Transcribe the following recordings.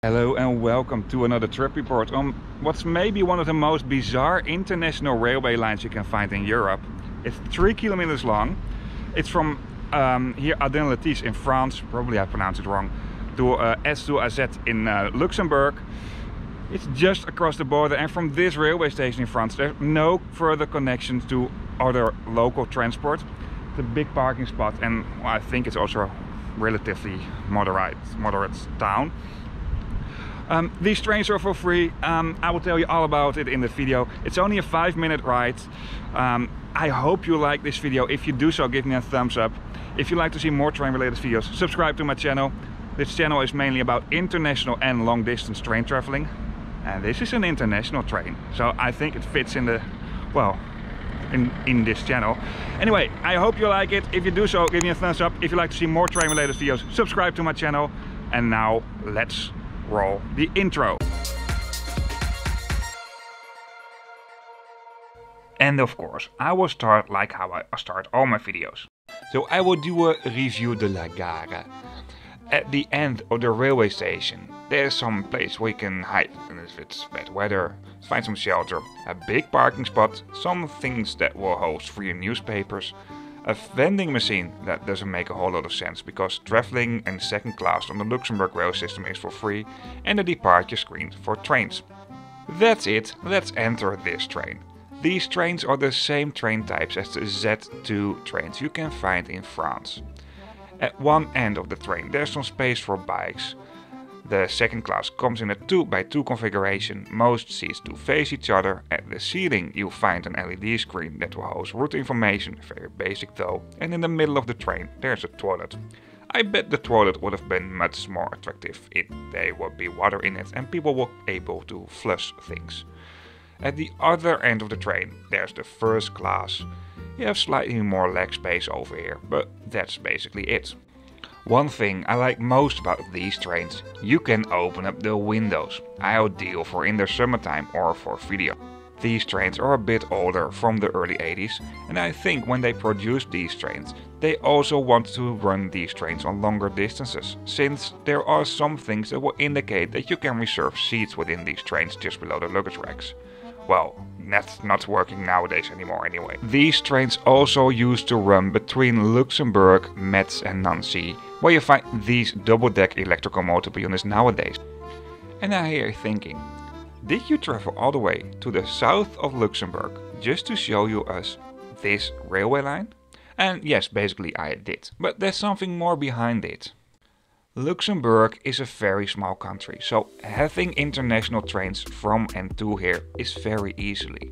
Hello and welcome to another trip report on what's maybe one of the most bizarre international railway lines you can find in Europe. It's 3 kilometers long. It's from here Audin-le-Tiche in France, probably I pronounced it wrong, to Esch-sur-Alzette in Luxembourg. It's just across the border, and from this railway station in France there's no further connections to other local transport. It's a big parking spot, and well, I think it's also a relatively moderate town. These trains are for free. I will tell you all about it in the video. It's only a 5-minute ride. I hope you like this video. If you do so, give me a thumbs up. If you like to see more train related videos, subscribe to my channel. This channel is mainly about international and long distance train traveling. And this is an international train, so I think it fits in the, well, in this channel. Anyway, I hope you like it. If you do so, give me a thumbs up. If you like to see more train related videos, subscribe to my channel. And now let's roll the intro. And of course, I will start like how I start all my videos. So I will do a review de la gare. At the end of the railway station, there's some place where you can hide, and if it's bad weather, find some shelter, a big parking spot, some things that will host for your newspapers, a vending machine that doesn't make a whole lot of sense because traveling in second class on the Luxembourg rail system is for free, and a departure screen for trains. That's it, let's enter this train. These trains are the same train types as the Z2 trains you can find in France. At one end of the train there's some space for bikes. The second class comes in a 2x2 configuration, most seats do face each other. At the ceiling you'll find an LED screen that will host route information, very basic though, and in the middle of the train there's a toilet. I bet the toilet would have been much more attractive if there would be water in it and people were able to flush things. At the other end of the train there's the first class. You have slightly more leg space over here, but that's basically it. One thing I like most about these trains, you can open up the windows, ideal for in the summertime or for video. These trains are a bit older, from the early 80s, and I think when they produced these trains, they also want to run these trains on longer distances, since there are some things that will indicate that you can reserve seats within these trains just below the luggage racks. Well, that's not working nowadays anymore anyway. These trains also used to run between Luxembourg, Metz and Nancy, where you find these double-deck electrical motor units nowadays. And I hear you thinking, did you travel all the way to the south of Luxembourg just to show you us this railway line? And yes, basically I did, but there's something more behind it. Luxembourg is a very small country, so having international trains from and to here is very easily.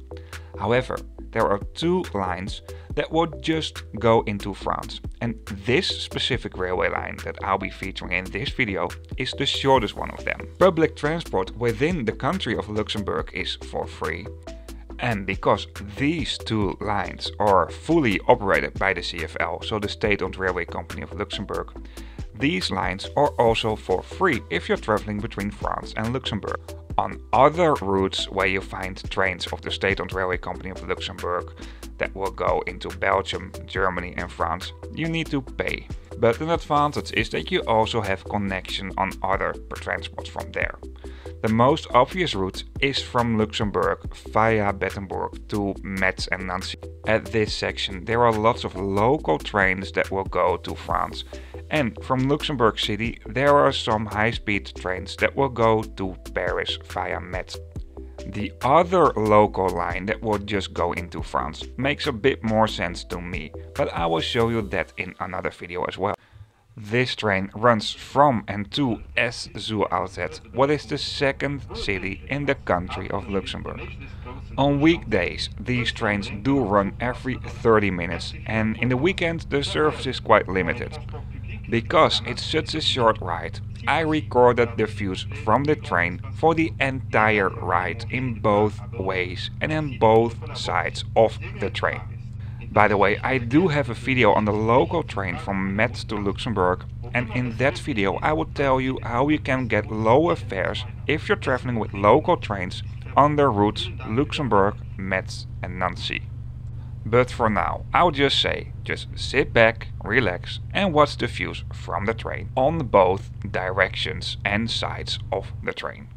However, there are 2 lines that will just go into France, and this specific railway line that I'll be featuring in this video is the shortest one of them. Public transport within the country of Luxembourg is for free. And because these 2 lines are fully operated by the CFL, so the state-owned railway company of Luxembourg, these lines are also for free if you're traveling between France and Luxembourg. On other routes where you find trains of the state-owned railway company of Luxembourg that will go into Belgium, Germany and France, you need to pay. But an advantage is that you also have connection on other transports from there. The most obvious route is from Luxembourg via Bettembourg to Metz and Nancy. At this section there are lots of local trains that will go to France. And from Luxembourg City there are some high-speed trains that will go to Paris via Metz. The other local line that will just go into France makes a bit more sense to me, but I will show you that in another video as well. This train runs from and to Esch-sur-Alzette, what is the second city in the country of Luxembourg. On weekdays these trains do run every 30 minutes, and in the weekend the service is quite limited. Because it's such a short ride, I recorded the views from the train for the entire ride in both ways and on both sides of the train. By the way, I do have a video on the local train from Metz to Luxembourg, and in that video I will tell you how you can get lower fares if you're traveling with local trains on the routes Luxembourg, Metz and Nancy. But for now, I'll just say, just sit back, relax and watch the views from the train on both directions and sides of the train.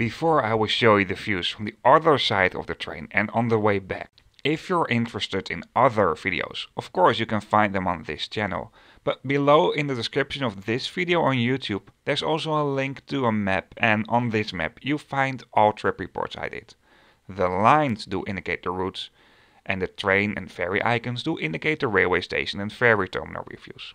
Before I will show you the views from the other side of the train and on the way back. If you're interested in other videos, of course you can find them on this channel. But below in the description of this video on YouTube, there's also a link to a map, and on this map you find all trip reports I did. The lines do indicate the routes, and the train and ferry icons do indicate the railway station and ferry terminal reviews.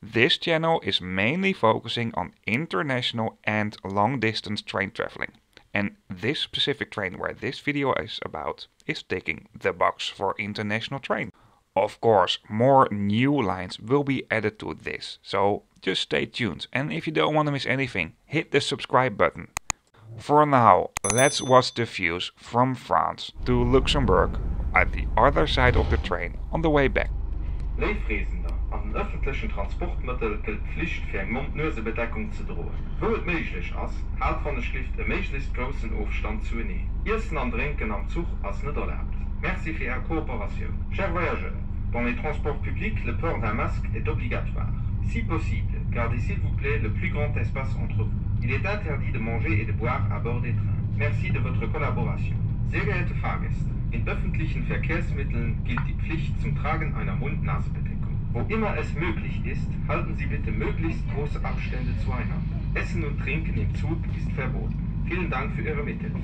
This channel is mainly focusing on international and long distance train traveling. And this specific train where this video is about is ticking the box for international train. Of course, more new lines will be added to this, so just stay tuned. And if you don't want to miss anything, hit the subscribe button. For now, let's watch the views from France to Luxembourg at the other side of the train on the way back. Leefriesender. An den öffentlichen Transportmitteln gilt Pflicht für eine Mund-Nase-Bedeckung zu drohen. Wo es möglich ist, hält von der Schrift einen möglichst großen Aufstand zu nehmen. Essen und Trinken am Zug ist nicht erlaubt. Merci für Ihre Kooperation. Chers voyageurs, dans les transports publics, le port d'un masque est obligatoire. Si possible, gardez s'il vous plaît le plus grand espace entre vous. Il est interdit de manger et de boire à bord des trains. Merci de votre collaboration. Sehr geehrte Fahrgäste, in öffentlichen Verkehrsmitteln gilt die Pflicht zum Tragen einer Mund-Nase-Bedeckung. Wo immer es möglich ist, halten Sie bitte möglichst große Abstände zueinander. Essen und Trinken im Zug ist verboten. Vielen Dank für Ihre Mithilfe.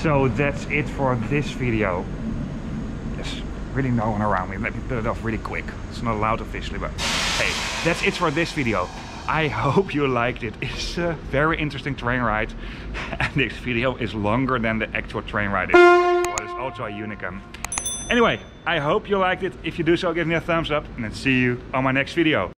So that's it for this video. There's really no one around me. Let me put it off really quick. It's not allowed officially, but hey, that's it for this video. I hope you liked it. It's a very interesting train ride And this video is longer than the actual train ride is. What is also a unicum. Anyway, I hope you liked it. If you do so, give me a thumbs up and then see you on my next video.